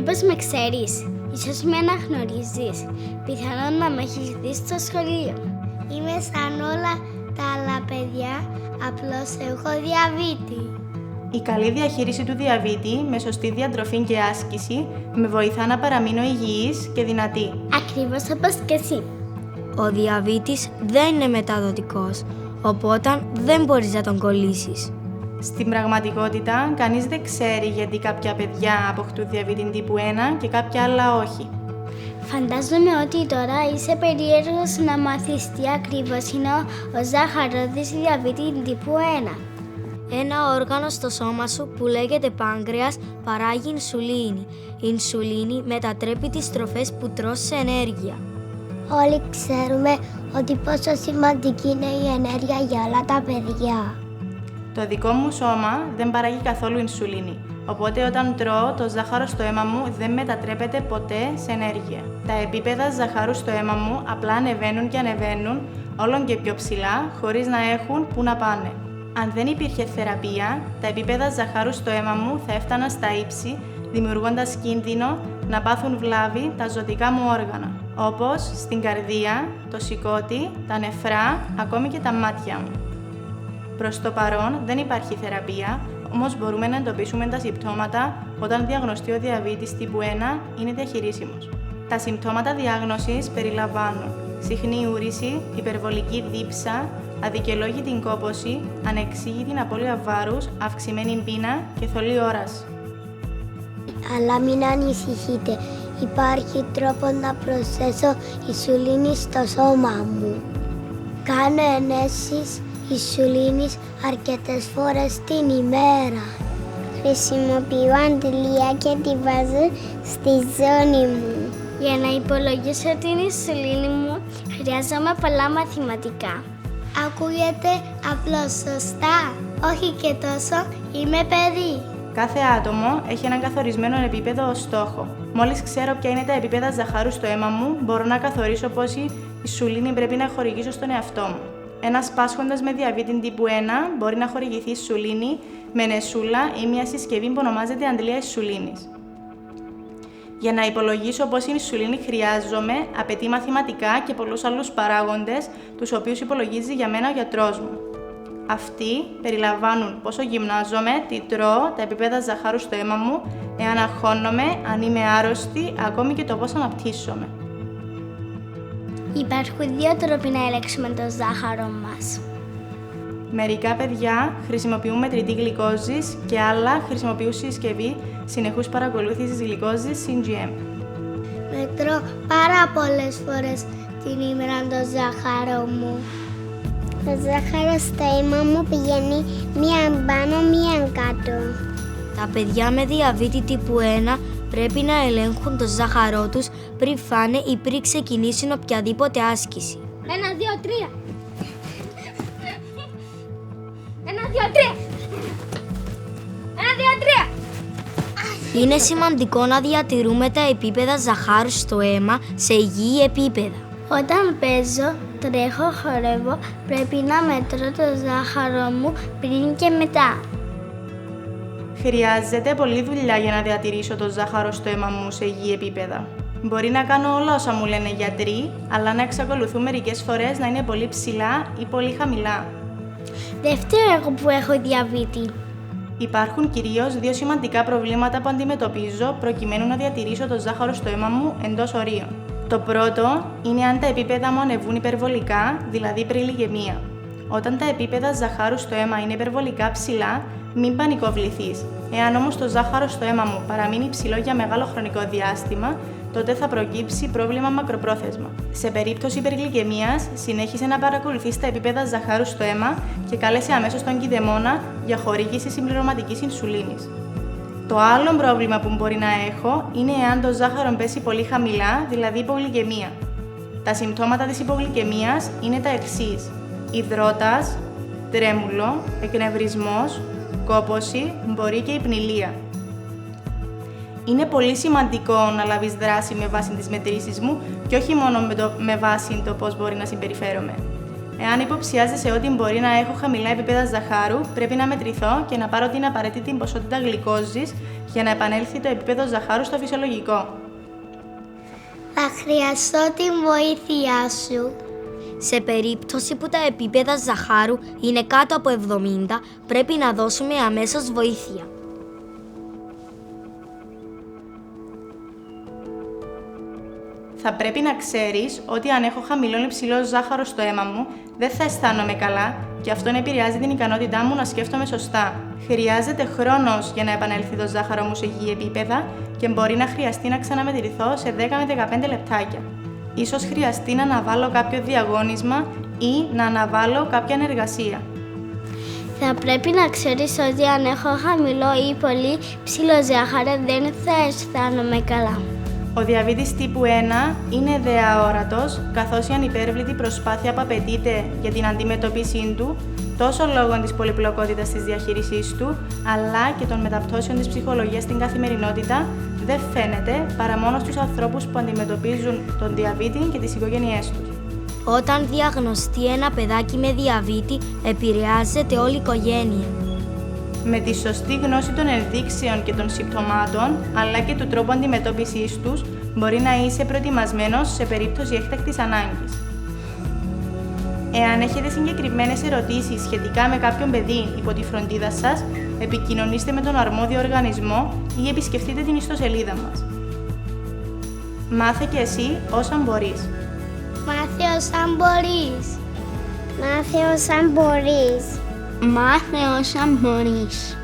Μήπως με ξέρεις? Ίσως με αναγνωρίζεις. Πιθανόν να με έχεις δει στο σχολείο. Είμαι σαν όλα τα άλλα παιδιά, απλώς έχω διαβήτη. Η καλή διαχείριση του διαβήτη με σωστή διατροφή και άσκηση με βοηθά να παραμείνω υγιής και δυνατή. Ακριβώς όπως και εσύ. Ο διαβήτης δεν είναι μεταδοτικός, οπότε δεν μπορείς να τον κολλήσεις. Στην πραγματικότητα, κανείς δεν ξέρει γιατί κάποια παιδιά αποκτούν διαβήτη τύπου 1 και κάποια άλλα όχι. Φαντάζομαι ότι τώρα είσαι περίεργος να μάθεις τι ακριβώς είναι ο ζάχαρος διαβήτη τύπου 1. Ένα όργανο στο σώμα σου που λέγεται πάγκρεας παράγει ινσουλίνη. Η ινσουλίνη μετατρέπει τις τροφές που τρως σε ενέργεια. Όλοι ξέρουμε ότι πόσο σημαντική είναι η ενέργεια για όλα τα παιδιά. Το δικό μου σώμα δεν παράγει καθόλου ινσουλίνη, οπότε όταν τρώω το ζάχαρο στο αίμα μου δεν μετατρέπεται ποτέ σε ενέργεια. Τα επίπεδα ζαχαρού στο αίμα μου απλά ανεβαίνουν και ανεβαίνουν όλο και πιο ψηλά, χωρίς να έχουν που να πάνε. Αν δεν υπήρχε θεραπεία, τα επίπεδα ζαχαρού στο αίμα μου θα έφταναν στα ύψη, δημιουργώντας κίνδυνο να πάθουν βλάβη τα ζωτικά μου όργανα, όπως στην καρδία, το σηκώτη, τα νεφρά, ακόμη και τα μάτια μου. Προς το παρόν δεν υπάρχει θεραπεία, όμως μπορούμε να εντοπίσουμε τα συμπτώματα όταν διαγνωστεί ο διαβήτης τύπου 1 είναι διαχειρίσιμος. Τα συμπτώματα διάγνωσης περιλαμβάνουν συχνή ούρηση, υπερβολική δίψα, αδικαιολόγητη κόπωση, ανεξήγητη απώλεια βάρους, αυξημένη πείνα και θολή όραση. Αλλά μην ανησυχείτε, υπάρχει τρόπος να προσθέσω ινσουλίνη στο σώμα μου. Κάνω ενέσεις ινσουλίνης αρκετές φορές την ημέρα. Χρησιμοποιώ αντλία και τη βάζω στη ζώνη μου. Για να υπολογίσω την ινσουλίνη μου, χρειάζομαι πολλά μαθηματικά. Ακούγεται απλώς, σωστά? Όχι και τόσο, είμαι παιδί. Κάθε άτομο έχει έναν καθορισμένο επίπεδο ως στόχο. Μόλις ξέρω ποια είναι τα επίπεδα ζαχαρού στο αίμα μου, μπορώ να καθορίσω πόση ινσουλίνη πρέπει να χορηγήσω στον εαυτό μου. Ένας πάσχοντας με διαβήτη τύπου 1 μπορεί να χορηγηθεί ινσουλίνη με νεσούλα ή μια συσκευή που ονομάζεται αντλία ινσουλίνης. Για να υπολογίσω πόση ινσουλίνη χρειάζομαι, απαιτεί μαθηματικά και πολλούς άλλους παράγοντες, τους οποίους υπολογίζει για μένα ο γιατρός μου. Αυτοί περιλαμβάνουν πόσο γυμνάζομαι, τι τρώω, τα επίπεδα ζαχάρου στο αίμα μου, εάν αγχώνομαι, αν είμαι άρρωστη, ακόμη και το πώς αναπτύσσομαι. Υπάρχουν δύο τρόποι να ελέγξουμε το ζάχαρο μας. Μερικά παιδιά χρησιμοποιούν μετρητή γλυκόζης και άλλα χρησιμοποιούν συσκευή συνεχούς παρακολούθησης γλυκόζης CGM. Μετρώ πάρα πολλές φορές την ημέρα το ζάχαρο μου. Το ζάχαρο στο αίμα μου πηγαίνει μία πάνω, μία κάτω. Τα παιδιά με διαβήτη τύπου 1 πρέπει να ελέγχουν το ζάχαρό τους πριν φάνε ή πριν ξεκινήσουν οποιαδήποτε άσκηση. 1, 2, 3. 1, 2, 3. 1, 2, 3. Είναι σημαντικό να διατηρούμε τα επίπεδα ζαχάρου στο αίμα σε υγιή επίπεδα. Όταν παίζω, τρέχω, χορεύω, πρέπει να μετρώ το ζάχαρο μου πριν και μετά. Χρειάζεται πολλή δουλειά για να διατηρήσω το ζάχαρο στο αίμα μου σε υγιή επίπεδα. Μπορεί να κάνω όλα όσα μου λένε οι γιατροί, αλλά να εξακολουθούν μερικές φορές να είναι πολύ ψηλά ή πολύ χαμηλά. Δεν φταίω εγώ που έχω διαβήτη. Υπάρχουν κυρίως δύο σημαντικά προβλήματα που αντιμετωπίζω προκειμένου να διατηρήσω το ζάχαρο στο αίμα μου εντός ορίων. Το πρώτο είναι αν τα επίπεδα μου ανεβούν υπερβολικά, δηλαδή υπερλιγεμία. Όταν τα επίπεδα ζαχάρου στο αίμα είναι υπερβολικά ψηλά, μην πανικοβληθείς. Εάν όμως το ζάχαρο στο αίμα μου παραμείνει ψηλό για μεγάλο χρονικό διάστημα, τότε θα προκύψει πρόβλημα μακροπρόθεσμα. Σε περίπτωση υπεργλυκαιμίας, συνέχισε να παρακολουθείς τα επίπεδα ζαχάρου στο αίμα και κάλεσε αμέσως τον κηδεμόνα για χορήγηση συμπληρωματικής ινσουλίνης. Το άλλο πρόβλημα που μπορεί να έχω είναι εάν το ζάχαρο πέσει πολύ χαμηλά, δηλαδή υπογλυκαιμία. Τα συμπτώματα της υπογλυκαιμίας είναι τα εξής: υδρότας, τρέμουλο, εκνευρισμός, κόπωση, μπορεί και υπνηλία. Είναι πολύ σημαντικό να λάβεις δράση με βάση τις μετρήσεις μου και όχι μόνο με βάση το πώς μπορεί να συμπεριφέρομαι. Εάν υποψιάζεσαι ότι μπορεί να έχω χαμηλά επίπεδα ζαχάρου, πρέπει να μετρηθώ και να πάρω την απαραίτητη ποσότητα γλυκόζης για να επανέλθει το επίπεδο ζαχάρου στο φυσιολογικό. Θα χρειαστώ την βοήθειά σου. Σε περίπτωση που τα επίπεδα ζαχάρου είναι κάτω από 70, πρέπει να δώσουμε αμέσως βοήθεια. Θα πρέπει να ξέρεις ότι αν έχω χαμηλό ή υψηλό ζάχαρο στο αίμα μου, δεν θα αισθάνομαι καλά και αυτό επηρεάζει την ικανότητά μου να σκέφτομαι σωστά. Χρειάζεται χρόνος για να επανέλθει το ζάχαρο μου σε υγιή επίπεδα και μπορεί να χρειαστεί να ξαναμετρηθώ σε 10 με 15 λεπτάκια. Ίσως χρειαστεί να αναβάλω κάποιο διαγώνισμα ή να αναβάλω κάποια εργασία. Θα πρέπει να ξέρεις ότι αν έχω χαμηλό ή πολύ ψηλό ζάχαρο δεν θα αισθάνομαι καλά. Ο διαβήτης τύπου 1 είναι δε αόρατος, καθώς η ανυπέρβλητη προσπάθεια που απαιτείται για την αντιμετώπιση του, τόσο λόγω της πολυπλοκότητας της διαχείρισής του, αλλά και των μεταπτώσεων της ψυχολογίας στην καθημερινότητα, δεν φαίνεται παρά μόνο στους ανθρώπους που αντιμετωπίζουν τον διαβήτη και τις οικογένειές τους. Όταν διαγνωστεί ένα παιδάκι με διαβήτη, επηρεάζεται όλη η οικογένεια. Με τη σωστή γνώση των ενδείξεων και των συμπτωμάτων, αλλά και του τρόπου αντιμετώπισης τους, μπορεί να είσαι προετοιμασμένος σε περίπτωση έκτακτης ανάγκης. Εάν έχετε συγκεκριμένες ερωτήσεις σχετικά με κάποιον παιδί υπό τη φροντίδα σας, επικοινωνήστε με τον αρμόδιο οργανισμό ή επισκεφτείτε την ιστοσελίδα μας. Μάθε και εσύ όσα μπορείς. Μάθε όσα μπορείς. Μάθε όσα μπορείς. Μάθε όσα μπορείς.